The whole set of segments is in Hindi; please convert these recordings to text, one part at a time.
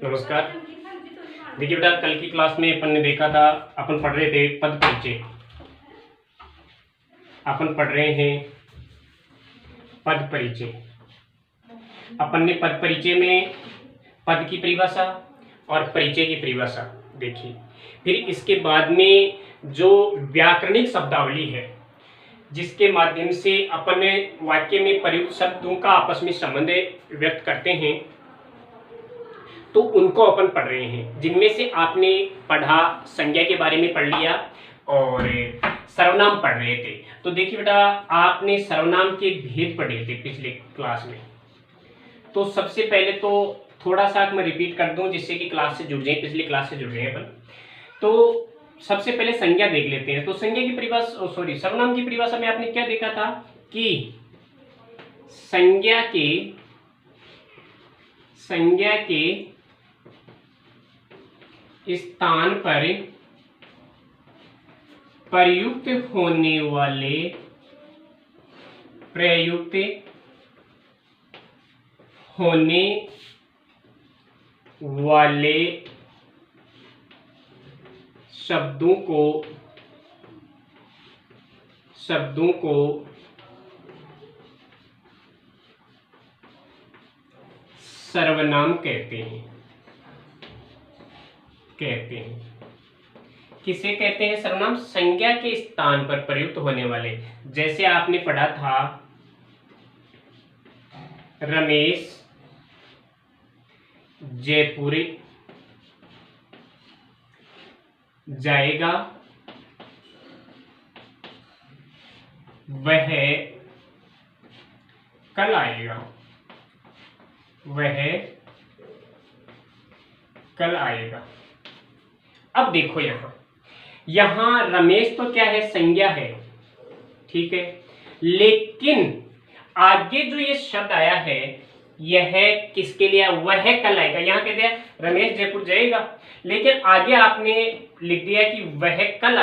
नमस्कार। देखिए बेटा, कल की क्लास में अपन ने देखा था, अपन पढ़ रहे थे पद परिचय। अपन पढ़ रहे हैं पद परिचय। अपन ने पद परिचय में पद की परिभाषा और परिचय की परिभाषा देखी। फिर इसके बाद में जो व्याकरणिक शब्दावली है, जिसके माध्यम से अपन वाक्य में प्रयुक्त शब्दों का आपस में संबंध व्यक्त करते हैं, तो उनको अपन पढ़ रहे हैं। जिनमें से आपने पढ़ा, संज्ञा के बारे में पढ़ लिया और सर्वनाम पढ़ रहे थे। तो देखिए बेटा, आपने सर्वनाम के भेद पढ़े थे पिछले क्लास में। तो सबसे पहले तो थोड़ा सा मैं रिपीट कर दूं, जिससे कि क्लास से जुड़ जाए, पिछली क्लास से जुड़ जाए अपन। तो सबसे पहले संज्ञा देख लेते हैं। तो संज्ञा की परिभाषा, सर्वनाम की परिभाषा में आपने क्या देखा था कि संज्ञा के स्थान पर प्रयुक्त होने वाले शब्दों को सर्वनाम कहते हैं। किसे कहते हैं सर्वनाम? संज्ञा के स्थान पर प्रयुक्त होने वाले। जैसे आपने पढ़ा था, रमेश जयपुर जाएगा, वह कल आएगा। अब देखो, यहां रमेश तो क्या है? संज्ञा है, ठीक है। लेकिन आगे जो ये शब्द आया है, यह किसके लिए? वह कल आएगा। यहां कहते हैं रमेश जयपुर जाएगा, लेकिन आगे आपने लिख दिया कि वह कल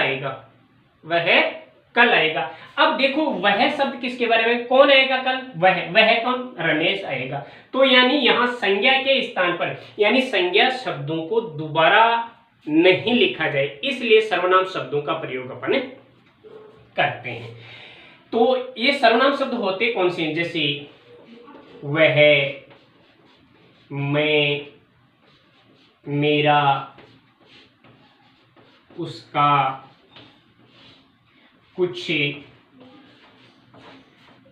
आएगा। अब देखो, वह शब्द किसके बारे में? कौन आएगा कल? वह कौन? रमेश आएगा। तो यानी यहां संज्ञा के स्थान पर, यानी संज्ञा शब्दों को दोबारा नहीं लिखा जाए, इसलिए सर्वनाम शब्दों का प्रयोग अपन करते हैं। तो ये सर्वनाम शब्द होते कौन से हैं? जैसे वह, मैं, मेरा, उसका, कुछ,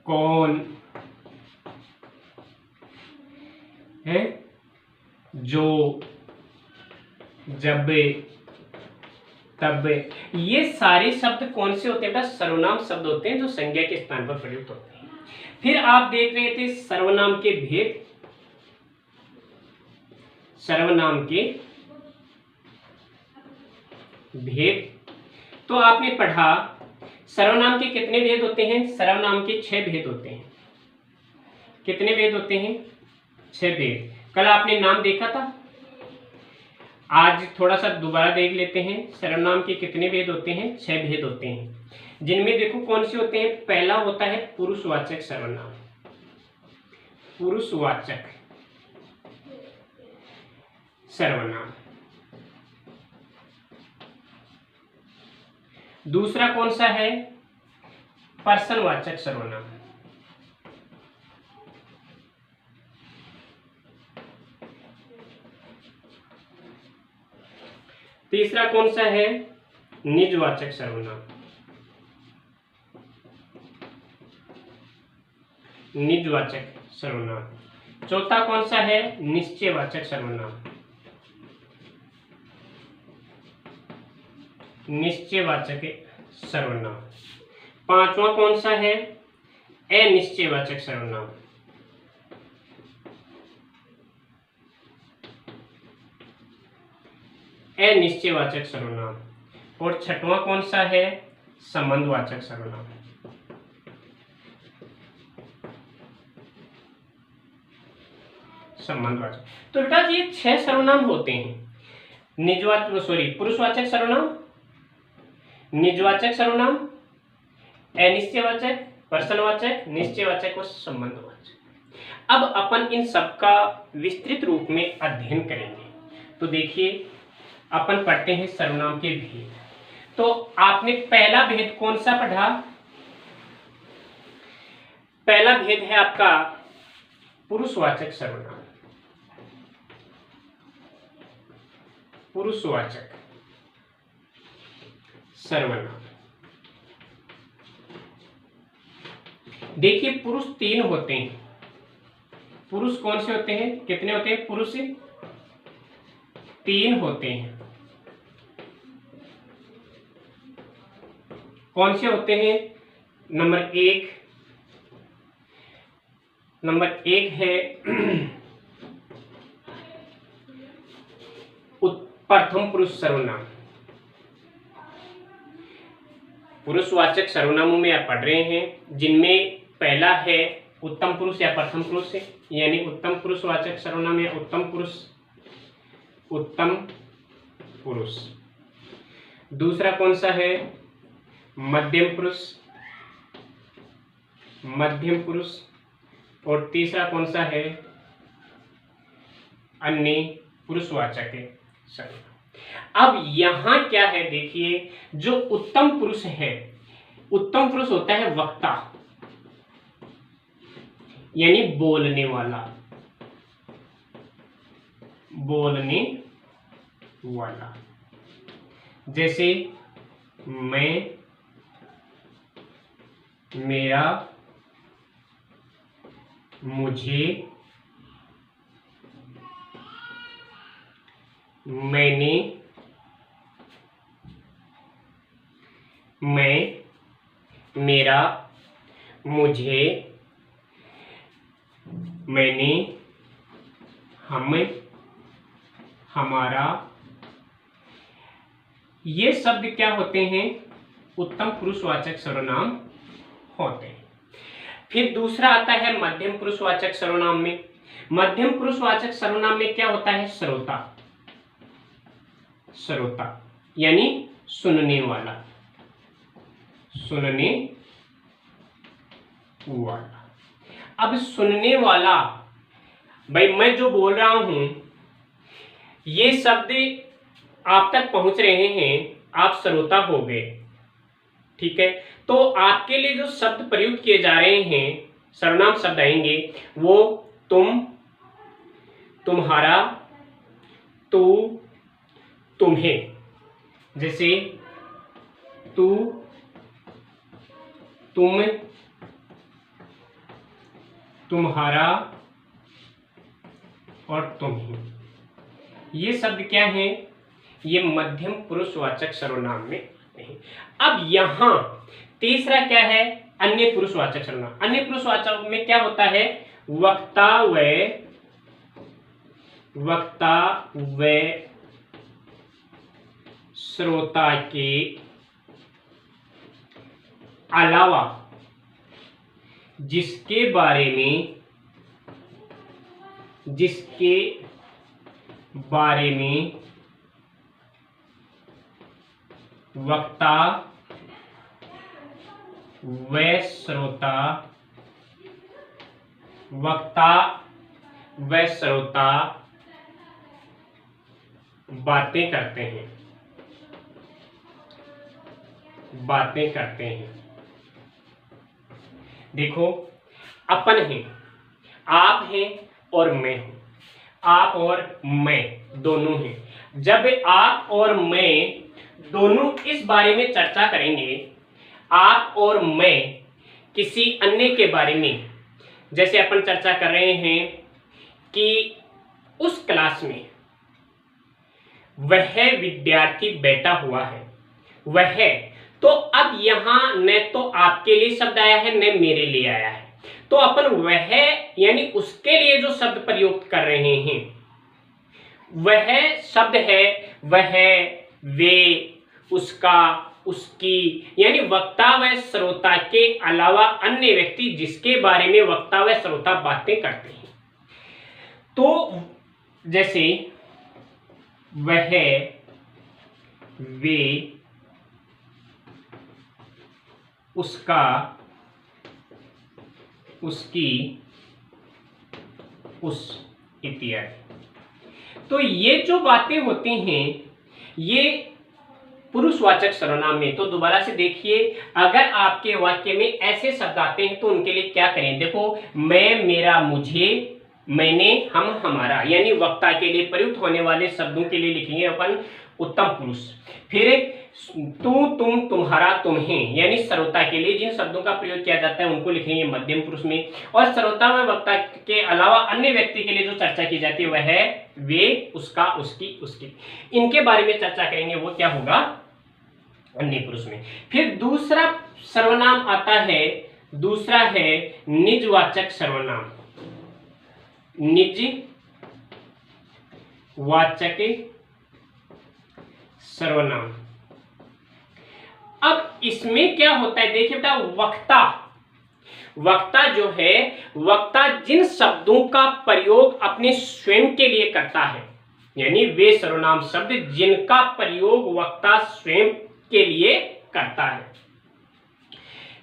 कौन है, जो, जब, तब। ये सारे शब्द कौन से होते हैं? बस सर्वनाम शब्द होते हैं, जो संज्ञा के स्थान पर प्रयुक्त होते हैं। फिर आप देख रहे थे सर्वनाम के भेद। तो आपने पढ़ा सर्वनाम के कितने भेद होते हैं? सर्वनाम के 6 भेद होते हैं। कितने भेद होते हैं? 6 भेद। कल आपने नाम देखा था, आज थोड़ा सा दोबारा देख लेते हैं। सर्वनाम के कितने भेद होते हैं? 6 भेद होते हैं, जिनमें देखो कौन से होते हैं। पहला होता है पुरुषवाचक सर्वनाम। पुरुषवाचक सर्वनाम। दूसरा कौन सा है? पर्सनवाचक सर्वनाम। तीसरा कौन सा है? निजवाचक सर्वनाम। चौथा कौन सा है? निश्चयवाचक सर्वनाम। पांचवा कौन सा है? अनिश्चयवाचक सर्वनाम। और छठवां कौन सा है? संबंधवाचक सर्वनाम। तो बेटा ये 6 सर्वनाम होते हैं। पुरुषवाचक सर्वनाम, निजवाचक सर्वनाम, अनिश्चयवाचक, पर्सनवाचक, निश्चयवाचक और संबंधवाचक। अब अपन इन सब का विस्तृत रूप में अध्ययन करेंगे। तो देखिए अपन पढ़ते हैं सर्वनाम के भेद। तो आपने पहला भेद कौन सा पढ़ा? पहला भेद है आपका पुरुषवाचक सर्वनाम। पुरुषवाचक सर्वनाम। देखिए पुरुष 3 होते हैं। पुरुष कौन से होते हैं? कितने होते हैं? पुरुष 3 होते हैं। कौन से होते हैं? नंबर एक है प्रथम पुरुष सर्वनाम। पुरुषवाचक सर्वनामों में आप पढ़ रहे हैं जिनमें पहला है उत्तम पुरुष या प्रथम पुरुष है, यानी उत्तम पुरुषवाचक सर्वनाम या उत्तम पुरुष। दूसरा कौन सा है? मध्यम पुरुष। और तीसरा कौन सा है? अन्य पुरुषवाचक सर्वनाम। अब यहां क्या है देखिए, जो उत्तम पुरुष है, उत्तम पुरुष होता है वक्ता, यानी बोलने वाला। जैसे मैं, मेरा, मुझे, मैंने, मैं, मेरा, मुझे, मैंने, हम, हमारा, ये शब्द क्या होते हैं? उत्तम पुरुषवाचक सर्वनाम होते हैं। फिर दूसरा आता है मध्यम पुरुषवाचक सर्वनाम में। मध्यम पुरुषवाचक सर्वनाम में क्या होता है? श्रोता, यानी सुनने वाला। अब सुनने वाला, भाई मैं जो बोल रहा हूं ये शब्द आप तक पहुंच रहे हैं, आप श्रोता हो गए, ठीक है। तो आपके लिए जो शब्द प्रयुक्त किए जा रहे हैं, सर्वनाम शब्द आएंगे, वो तुम, तुम्हारा, तू, तुम्हें। जैसे तू, तुम, तुम्हारा और तुम्हें, ये शब्द क्या हैं? ये मध्यम पुरुषवाचक सर्वनाम में नहीं। अब यहां तीसरा क्या है? अन्य पुरुषवाचक सर्वनाम। अन्य पुरुषवाचक में क्या होता है? वक्ता व श्रोता के अलावा जिसके बारे में वक्ता व श्रोता बातें करते हैं। देखो अपन हैं, आप हैं और मैं हूं, आप और मैं दोनों हैं। जब आप और मैं दोनों इस बारे में चर्चा करेंगे, आप और मैं किसी अन्य के बारे में, जैसे अपन चर्चा कर रहे हैं कि उस क्लास में वह विद्यार्थी बैठा हुआ है, वह, तो अब यहां न तो आपके लिए शब्द आया है न मेरे लिए आया है, तो अपन वह यानी उसके लिए जो शब्द प्रयोग कर रहे हैं वह शब्द है वह, वे, उसका, उसकी, यानी वक्ता व श्रोता के अलावा अन्य व्यक्ति जिसके बारे में वक्ता व श्रोता बातें करते हैं। तो जैसे वह, वे, उसका, उसकी, उस इत्यादि। तो ये जो बातें होती हैं ये पुरुषवाचक सर्वनाम में। तो दोबारा से देखिए, अगर आपके वाक्य में ऐसे शब्द आते हैं तो उनके लिए क्या करें। देखो, मैं, मेरा, मुझे, मैंने, हम, हमारा, यानी वक्ता के लिए प्रयुक्त होने वाले शब्दों के लिए लिखेंगे अपन उत्तम पुरुष। फिर तू, तुम, तुम्हारा, तुम्हें, यानी सर्वता के लिए जिन शब्दों का प्रयोग किया जाता है उनको लिखेंगे मध्यम पुरुष में। और सर्वता में वक्ता के अलावा अन्य व्यक्ति के लिए जो चर्चा की जाती है वह है वे, उसका, उसकी, उसकी। इनके बारे में चर्चा करेंगे, वो क्या होगा अन्य पुरुष में। फिर दूसरा सर्वनाम आता है, दूसरा है निजवाचक सर्वनाम। निजवाचक सर्वनाम। अब इसमें क्या होता है, देखिए बेटा, वक्ता जो है, वक्ता जिन शब्दों का प्रयोग अपने स्वयं के लिए करता है, यानी वे सर्वनाम शब्द जिनका प्रयोग वक्ता स्वयं के लिए करता है,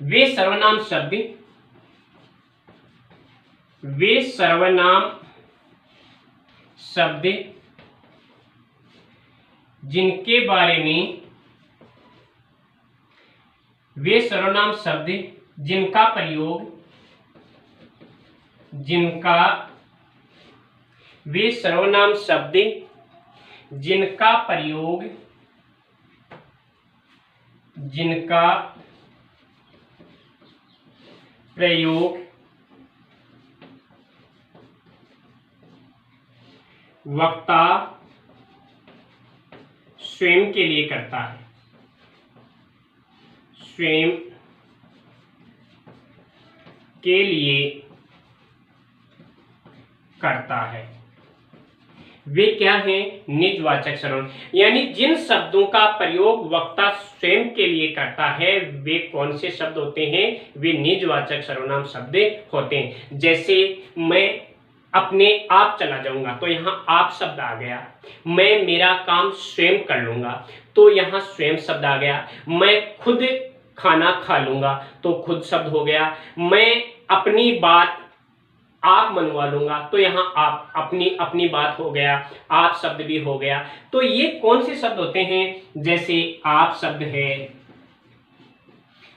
वे सर्वनाम शब्द, वे सर्वनाम शब्द जिनके बारे में, वे सर्वनाम शब्द जिनका प्रयोग, वे सर्वनाम शब्द जिनका प्रयोग, वक्ता स्वयं के लिए करता है, स्वयं के लिए करता है, वे क्या हैं, निजवाचक सर्वनाम। यानी जिन शब्दों का प्रयोग वक्ता स्वयं के लिए करता है वे कौन से शब्द होते हैं, वे निजवाचक सर्वनाम शब्द होते हैं। जैसे मैं अपने आप चला जाऊंगा तो यहाँ आप शब्द आ गया, मैं मेरा काम स्वयं कर लूंगा तो यहाँ स्वयं शब्द आ गया, मैं खुद खाना खा लूंगा तो खुद शब्द हो गया, मैं अपनी बात आप मनवा लूंगा तो यहाँ आप, अपनी बात हो गया, आप शब्द भी हो गया। तो ये कौन से शब्द होते हैं, जैसे आप शब्द है,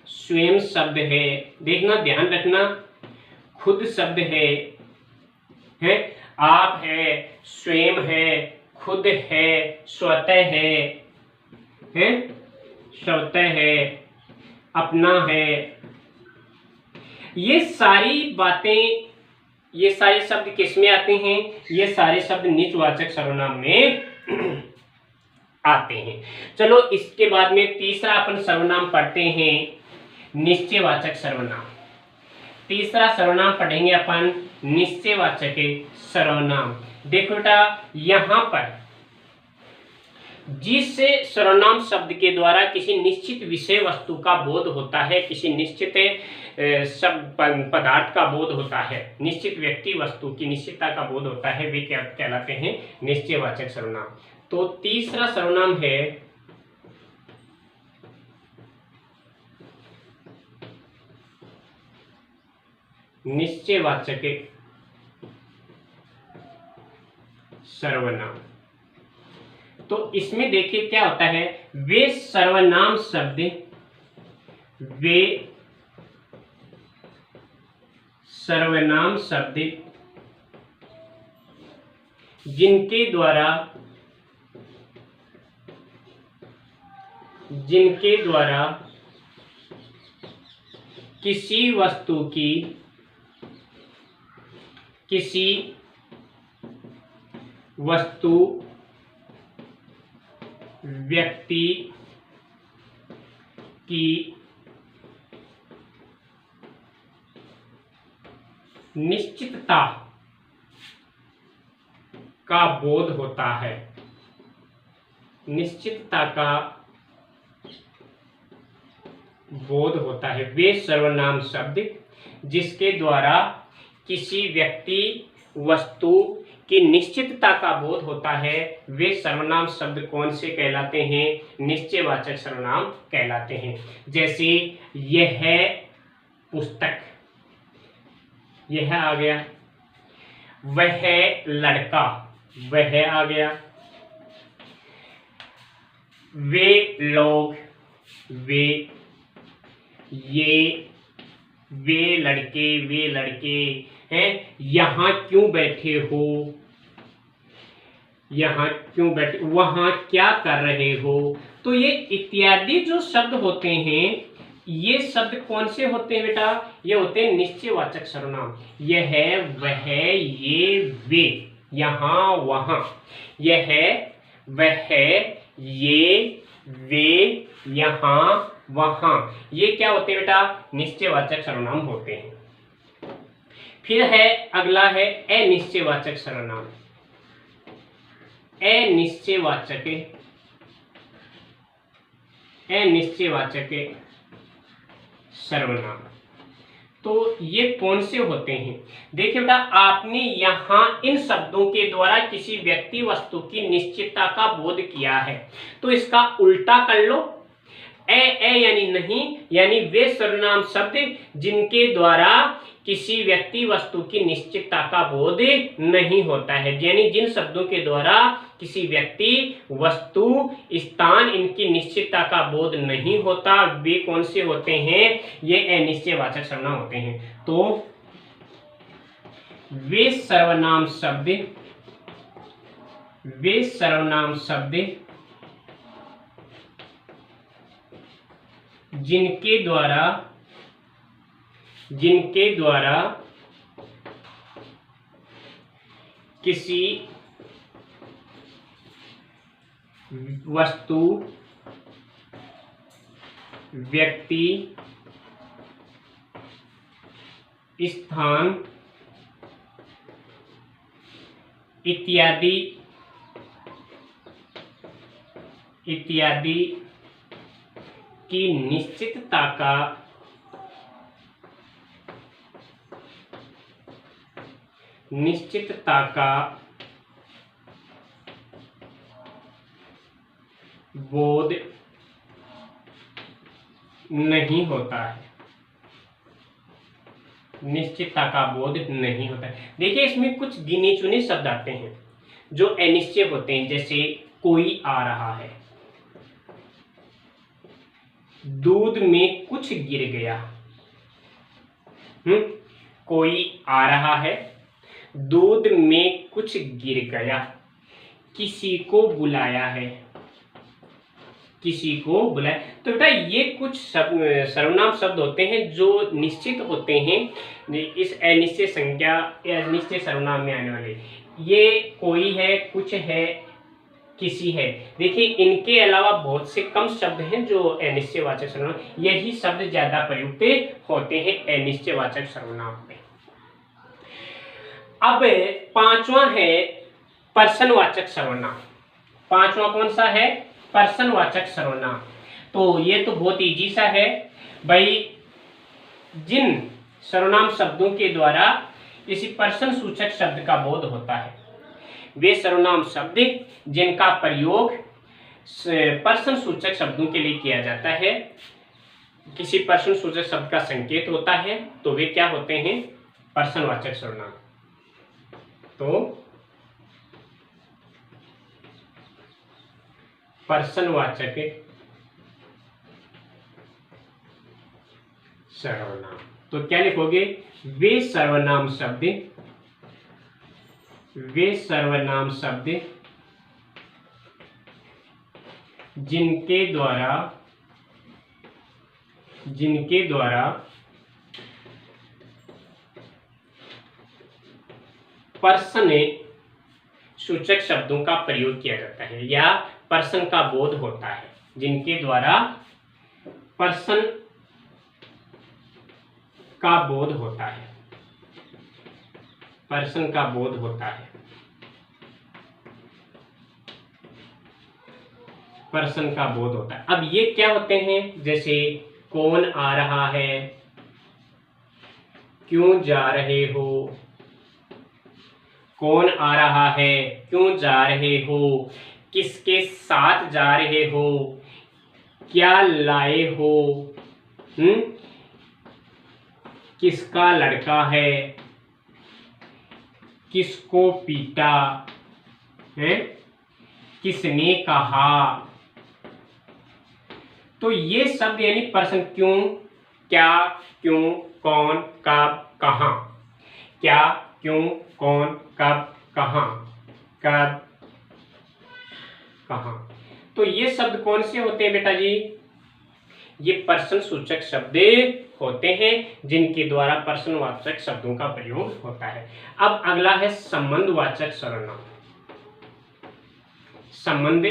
स्वयं शब्द है, देखना ध्यान रखना, खुद शब्द है, आप है, स्वयं है, खुद है, स्वतः है, स्वतः है, अपना है। ये सारी बातें, ये सारे शब्द किस में आते हैं, ये सारे शब्द निजवाचक सर्वनाम में आते हैं। चलो इसके बाद में तीसरा अपन सर्वनाम पढ़ते हैं, निश्चयवाचक सर्वनाम। तीसरा सर्वनाम पढ़ेंगे अपन निश्चयवाचक सर्वनाम। देखो बेटा, यहाँ पर जिस सर्वनाम शब्द के द्वारा किसी निश्चित विषय वस्तु का बोध होता है, किसी निश्चित शब्द पदार्थ का बोध होता है, निश्चित व्यक्ति वस्तु की निश्चितता का बोध होता है, वे क्या कहलाते हैं, निश्चयवाचक सर्वनाम। तो तीसरा सर्वनाम है निश्चयवाचक सर्वनाम। तो इसमें देखिए क्या होता है, वे सर्वनाम शब्द, वे सर्वनाम शब्द जिनके द्वारा किसी वस्तु की, किसी वस्तु, व्यक्ति की निश्चितता का बोध होता है, निश्चितता का बोध होता है, वे सर्वनाम शब्द जिसके द्वारा किसी व्यक्ति वस्तु की निश्चितता का बोध होता है, वे सर्वनाम शब्द कौन से कहलाते हैं, निश्चयवाचक सर्वनाम कहलाते हैं। जैसे यह है पुस्तक, यह आ गया, वह है लड़का, वह आ गया। वे लोग, वे, ये, वे लड़के हैं। यहाँ क्यों बैठे हो, यहाँ क्यों बैठे, वहाँ क्या कर रहे हो। तो ये इत्यादि जो शब्द होते हैं, ये शब्द कौन से होते हैं बेटा, ये होते हैं निश्चयवाचक सर्वनाम। यह है, वह, ये, वे, यहाँ, वहाँ। यह है, वह, ये, वे, यहाँ, वहाँ। ये क्या होते हैं बेटा, निश्चयवाचक सर्वनाम होते हैं। फिर है, अगला है अनिश्चयवाचक सर्वनाम। अनिश्चयवाचक सर्वनाम। तो ये कौन से होते हैं, देखिए बेटा, आपने यहाँ इन शब्दों के द्वारा किसी व्यक्ति वस्तु की निश्चितता का बोध किया है, तो इसका उल्टा कर लो। ए यानी नहीं, यानी वे सर्वनाम शब्द जिनके द्वारा किसी व्यक्ति वस्तु की निश्चितता का बोध नहीं होता है, यानी जिन शब्दों के द्वारा किसी व्यक्ति वस्तु स्थान इनकी निश्चितता का बोध नहीं होता, वे कौन से होते हैं, ये अनिश्चयवाचक सर्वनाम होते हैं। तो वे सर्वनाम शब्द जिनके द्वारा किसी वस्तु, व्यक्ति, स्थान इत्यादि की निश्चितता का बोध नहीं होता है, निश्चितता का बोध नहीं होता है। देखिए, इसमें कुछ गिने चुने शब्द आते हैं जो अनिश्चय होते हैं, जैसे कोई आ रहा है, दूध में कुछ गिर गया। कोई आ रहा है, दूध में कुछ गिर गया, किसी को बुलाया है, किसी को बुलाया। तो बेटा, ये कुछ सर्वनाम शब्द होते हैं जो निश्चित होते हैं इस अनिश्चय संज्ञा या अनिश्चय सर्वनाम में आने वाले। ये कोई है, कुछ है, किसी है। देखिए, इनके अलावा बहुत से कम शब्द हैं जो अनिश्चयवाचक सर्वनाम, यही शब्द ज्यादा प्रयुक्त होते हैं अनिश्चयवाचक सर्वनाम में। अब पांचवा है पर्सनवाचक सर्वनाम। पांचवा कौन सा है, पर्सनवाचक सर्वनाम। तो ये तो बहुत इजी सा है भाई, जिन सर्वनाम शब्दों के द्वारा किसी पर्सन सूचक शब्द का बोध होता है, वे सर्वनाम शब्द जिनका प्रयोग पर्सन सूचक शब्दों के लिए किया जाता है, किसी पर्सन सूचक शब्द का संकेत होता है, तो वे क्या होते हैं, पर्सनवाचक सर्वनाम। तो पर्सनवाचक सर्वनाम, तो क्या लिखोगे, वे सर्वनाम शब्द जिनके द्वारा पर्सन सूचक शब्दों का प्रयोग किया जाता है या पर्सन का बोध होता है, जिनके द्वारा पर्सन का बोध होता है, पर्सन का बोध होता है, पर्सन का बोध होता है। अब ये क्या होते हैं, जैसे कौन आ रहा है, क्यों जा रहे हो, कौन आ रहा है, क्यों जा रहे हो, किसके साथ जा रहे हो, क्या लाए हो, किसका लड़का है, किसको पीटा, है, किसने कहा। तो ये शब्द यानी प्रश्न क्यों, क्या, क्यों, कौन, कब, कहाँ। क्या, क्यों, कौन, कब, कहाँ, कब, कहाँ। तो ये शब्द कौन से होते हैं बेटा जी? ये प्रश्न सूचक शब्द होते हैं जिनके द्वारा प्रश्नवाचक शब्दों का प्रयोग होता है। अब अगला है संबंधवाचक सर्वनाम। संबंध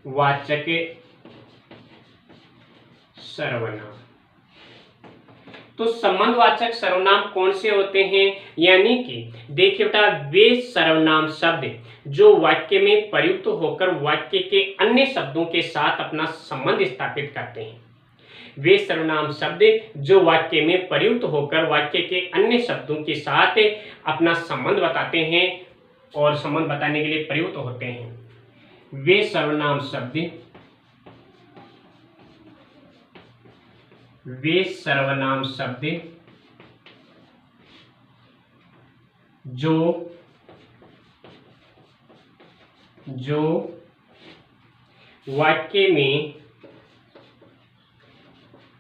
वाचक सर्वनाम। तो संबंधवाचक सर्वनाम कौन से होते हैं? यानी कि देखिए बेटा, वे सर्वनाम शब्द जो वाक्य में प्रयुक्त होकर वाक्य के अन्य शब्दों के साथ अपना संबंध स्थापित करते हैं। वे सर्वनाम शब्द जो वाक्य में प्रयुक्त होकर वाक्य के अन्य शब्दों के साथ अपना संबंध बताते हैं और संबंध बताने के लिए प्रयुक्त होते हैं। वे सर्वनाम शब्द जो वाक्य में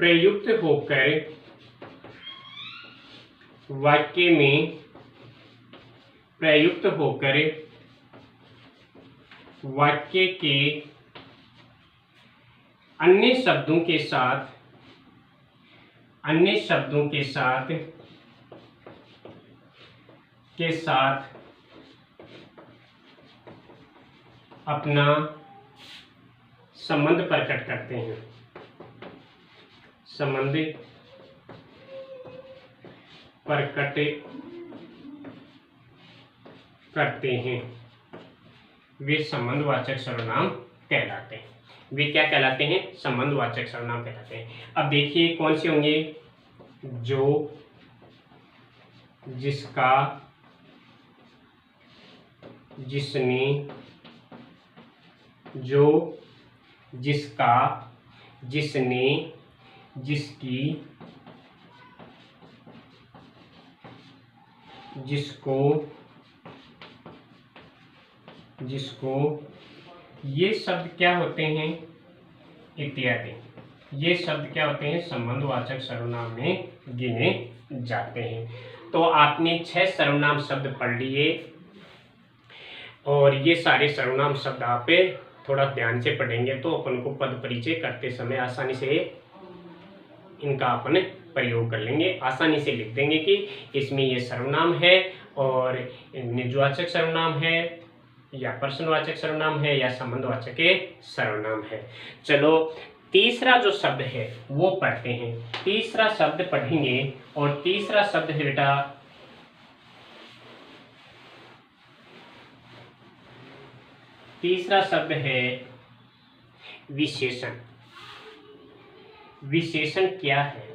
प्रयुक्त होकर वाक्य के अन्य शब्दों के साथ अपना संबंध प्रकट करते हैं। संबंध प्रकट करते हैं, वे संबंधवाचक सर्वनाम कहलाते हैं। वे क्या कहलाते हैं? संबंधवाचक सर्वनाम कहलाते हैं। अब देखिए कौन से होंगे? जो, जिसका, जिसने, जो, जिसका, जिसने, जिसकी, जिसको, जिसको, ये शब्द क्या होते हैं? इत्यादि। ये शब्द क्या होते हैं? संबंधवाचक सर्वनाम में गिने जाते हैं। तो आपने 6 सर्वनाम शब्द पढ़ लिए और ये सारे सर्वनाम शब्द आप थोड़ा ध्यान से पढ़ेंगे तो अपन को पद परिचय करते समय आसानी से इनका अपन प्रयोग कर लेंगे। आसानी से लिख देंगे कि इसमें ये सर्वनाम है और निजवाचक सर्वनाम है या प्रश्नवाचक सर्वनाम है या संबंधवाचक सर्वनाम है। चलो तीसरा जो शब्द है वो पढ़ते हैं। तीसरा शब्द पढ़ेंगे और तीसरा शब्द है बेटा तीसरा शब्द है विशेषण। विशेषण क्या है?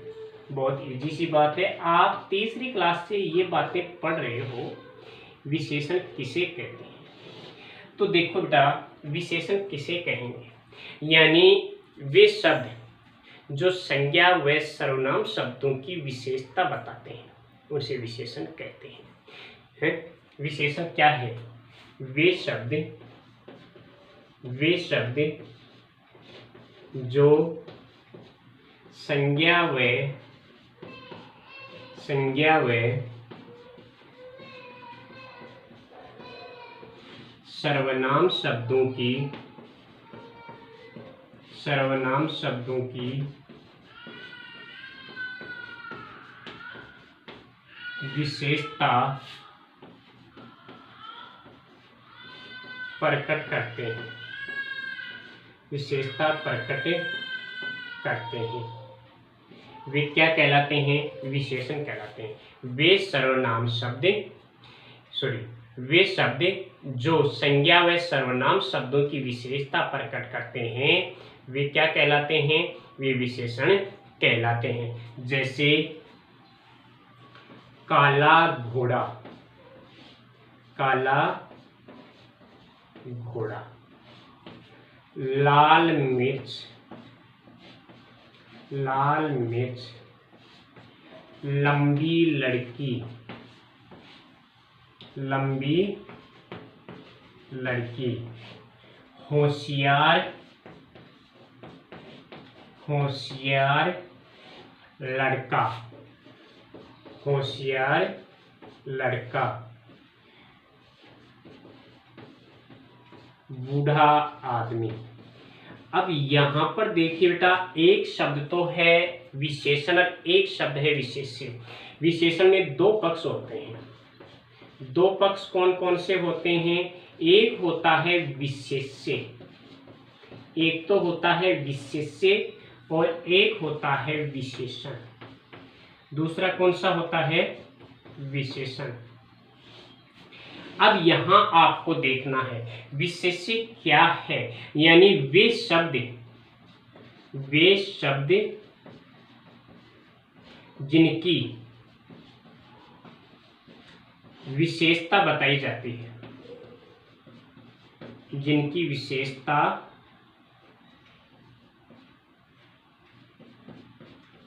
बहुत इजी सी बात है, आप तीसरी क्लास से ये बातें पढ़ रहे हो। विशेषण किसे कहते हैं? तो देखो बेटा, विशेषण किसे कहेंगे? यानी वे शब्द जो संज्ञा व सर्वनाम शब्दों की विशेषता बताते हैं उसे विशेषण कहते हैं। विशेषण क्या है? वे शब्द जो संज्ञा व सर्वनाम शब्दों की विशेषता प्रकट करते हैं। वे क्या कहलाते हैं? विशेषण कहलाते हैं। वे शब्द जो संज्ञा व सर्वनाम शब्दों की विशेषता प्रकट करते हैं वे क्या कहलाते हैं? वे विशेषण कहलाते हैं। जैसे काला घोड़ा, लाल मिर्च, लंबी लड़की, लंबी लड़की, होशियार होशियार लड़का, होशियार लड़का, बूढ़ा आदमी। अब यहां पर देखिए बेटा, एक शब्द तो है विशेषण और एक शब्द है विशेष्य। विशेषण में दो पक्ष होते हैं। दो पक्ष कौन कौन से होते हैं? एक होता है विशेष्य, एक तो होता है विशेष्य और एक होता है विशेषण। दूसरा कौन सा होता है? विशेषण। अब यहां आपको देखना है विशेष्य क्या है, यानी वे शब्द जिनकी विशेषता बताई जाती है, जिनकी विशेषता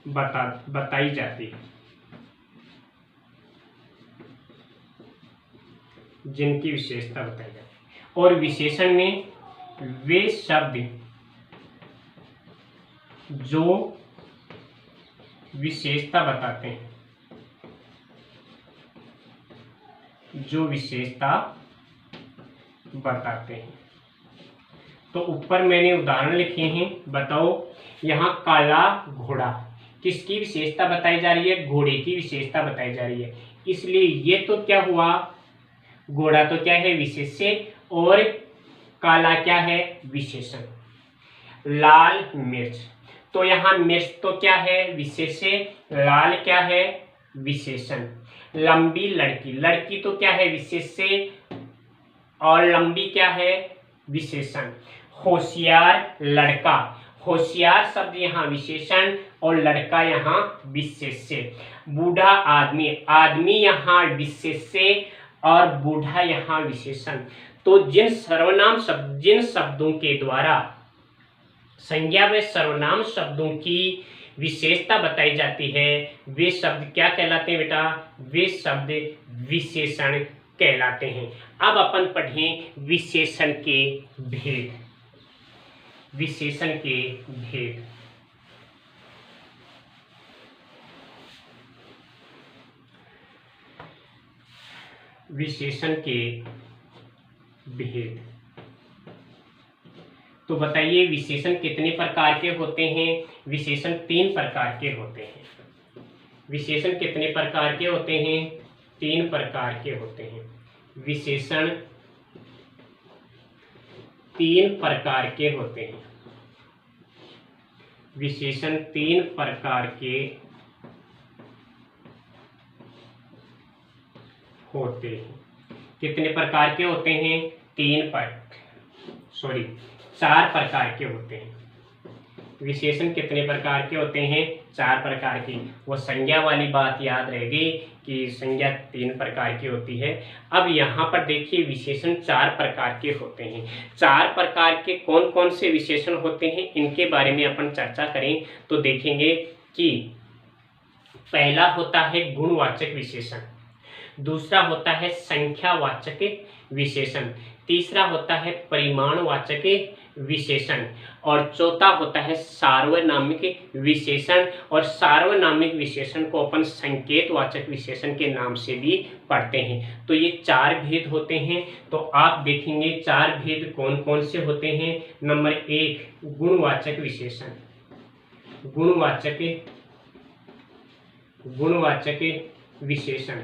बताई जाती है, जिनकी विशेषता बताई जाती है। और विशेषण में वे शब्द जो विशेषता बताते हैं, जो विशेषता बताते हैं। तो ऊपर मैंने उदाहरण लिखे हैं, बताओ। यहाँ काला घोड़ा, किसकी विशेषता बताई जा रही है? घोड़े की विशेषता बताई जा रही है। इसलिए ये तो क्या हुआ, घोड़ा तो क्या है? विशेष्य, और काला क्या है? विशेषण। लाल मिर्च, तो यहाँ मिर्च तो क्या है? विशेष्य, लाल क्या है? विशेषण। लंबी लड़की, लड़की तो क्या है? विशेष्य, और लंबी क्या है? विशेषण। होशियार लड़का, होशियार शब्द यहाँ विशेषण और लड़का यहाँ विशेष्य। बूढ़ा आदमी, आदमी यहाँ विशेष्य और बूढ़ा यहाँ विशेषण। तो जिन शब्दों के द्वारा संज्ञा व सर्वनाम शब्दों की विशेषता बताई जाती है, वे शब्द क्या कहलाते हैं बेटा? वे शब्द विशेषण कहलाते हैं। अब अपन पढ़ें विशेषण के भेद। विशेषण के भेद। विशेषण के भेद। तो बताइए विशेषण कितने प्रकार के होते हैं? विशेषण 3 प्रकार के होते हैं। विशेषण कितने प्रकार के होते हैं? 3 प्रकार के होते हैं। विशेषण 3 प्रकार के होते हैं। विशेषण 3 प्रकार के होते हैं। कितने प्रकार के होते हैं? 4 प्रकार के होते हैं। विशेषण कितने प्रकार के होते हैं? 4 प्रकार की। वो संज्ञा वाली बात याद रहेगी कि संज्ञा 3 प्रकार की होती है। अब यहाँ पर देखिए विशेषण 4 प्रकार के होते हैं। 4 प्रकार के कौन कौन से विशेषण होते हैं, इनके बारे में अपन चर्चा करें तो देखेंगे कि पहला होता है गुणवाचक विशेषण, दूसरा होता है संख्यावाचक विशेषण, तीसरा होता है परिमाणवाचक विशेषण और चौथा होता है सार्वनामिक विशेषण। और सार्वनामिक विशेषण को अपन संकेतवाचक विशेषण के नाम से भी पढ़ते हैं। तो ये 4 भेद होते हैं। तो आप देखेंगे 4 भेद कौन कौन से होते हैं। नंबर 1 गुणवाचक विशेषण। गुणवाचक विशेषण।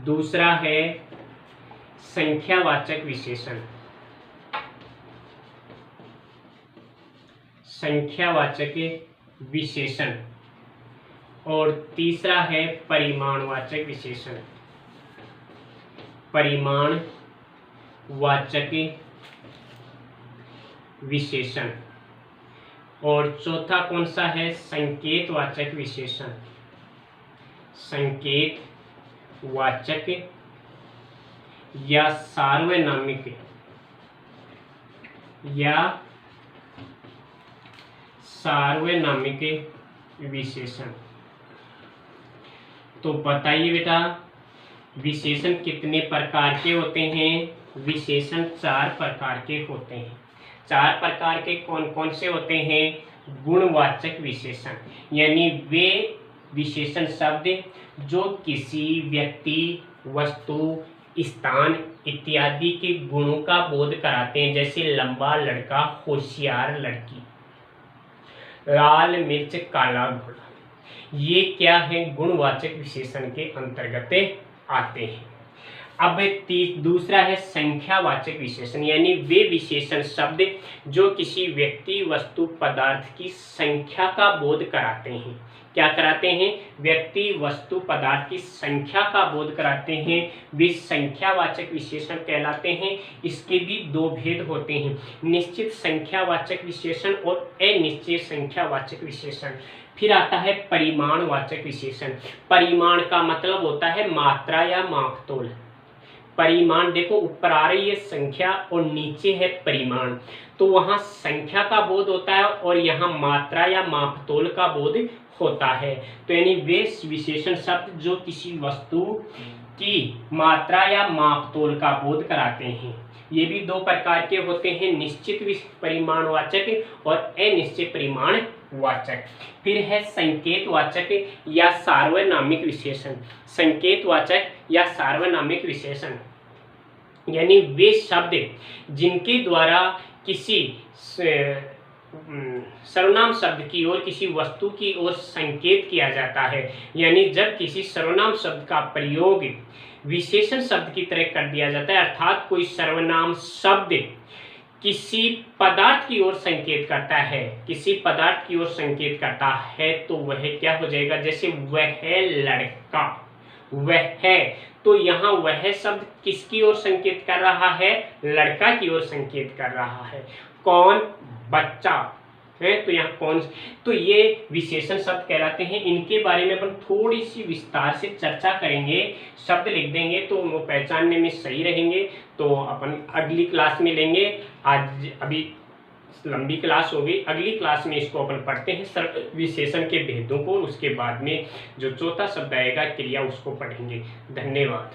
दूसरा है संख्यावाचक विशेषण। संख्यावाचक विशेषण। और तीसरा है परिमाणवाचक विशेषण। परिमाणवाचक विशेषण। और चौथा कौन सा है? संकेतवाचक विशेषण। संकेतवाचक या सार्वनामिक विशेषण। तो बताइए बेटा, विशेषण कितने प्रकार के होते हैं? विशेषण 4 प्रकार के होते हैं। 4 प्रकार के कौन कौन से होते हैं? गुणवाचक विशेषण, यानी वे विशेषण शब्द जो किसी व्यक्ति, वस्तु, स्थान इत्यादि के गुणों का बोध कराते हैं, जैसे लंबा लड़का, होशियार लड़की, लाल मिर्च, काला घोड़ा। ये क्या है? गुणवाचक विशेषण के अंतर्गत आते हैं। अब दूसरा है संख्यावाचक विशेषण, यानी वे विशेषण शब्द जो किसी व्यक्ति, वस्तु, पदार्थ की संख्या का बोध कराते हैं। क्या कराते हैं? व्यक्ति, वस्तु, पदार्थ की संख्या का बोध कराते हैं, वे संख्यावाचक विशेषण कहलाते हैं। इसके भी 2 भेद होते हैं, निश्चित संख्यावाचक विशेषण और अनिश्चित संख्यावाचक विशेषण। फिर आता है परिमाणवाचक विशेषण। परिमाण का मतलब होता है मात्रा या मापतोल। परिमाण देखो, ऊपर आ रही है संख्या और नीचे है परिमाण, तो वहां संख्या का बोध होता है और यहाँ मात्रा या मापतोल का बोध होता है। तो यानी वे विशेषण शब्द जो किसी वस्तु की मात्रा या मापतोल का बोध कराते हैं। ये भी 2 प्रकार के होते हैं, निश्चित परिमाणवाचक और अनिश्चित परिमाणवाचक। फिर है संकेतवाचक या सार्वनामिक विशेषण। संकेतवाचक या सार्वनामिक विशेषण यानी वे शब्द जिनके द्वारा किसी सर्वनाम शब्द की ओर, किसी वस्तु की ओर संकेत किया जाता है। यानी जब किसी सर्वनाम शब्द का प्रयोग विशेषण शब्द की तरह कर दिया जाता है, अर्थात कोई सर्वनाम शब्द किसी पदार्थ की ओर संकेत करता है, किसी पदार्थ की ओर संकेत करता है, तो वह क्या हो जाएगा? जैसे वह लड़का, वह है, तो यहाँ वह शब्द किसकी ओर संकेत कर रहा है? लड़का की ओर संकेत कर रहा है। कौन? बच्चा है, तो यहाँ कौन? तो ये विशेषण शब्द कहलाते हैं। इनके बारे में अपन थोड़ी सी विस्तार से चर्चा करेंगे, शब्द लिख देंगे तो वो पहचानने में सही रहेंगे। तो अपन अगली क्लास में लेंगे। आज अभी लंबी क्लास हो गई, अगली क्लास में इसको अपन पढ़ते हैं विशेषण के भेदों को। उसके बाद में जो चौथा शब्द आएगा क्रिया, उसको पढ़ेंगे। धन्यवाद।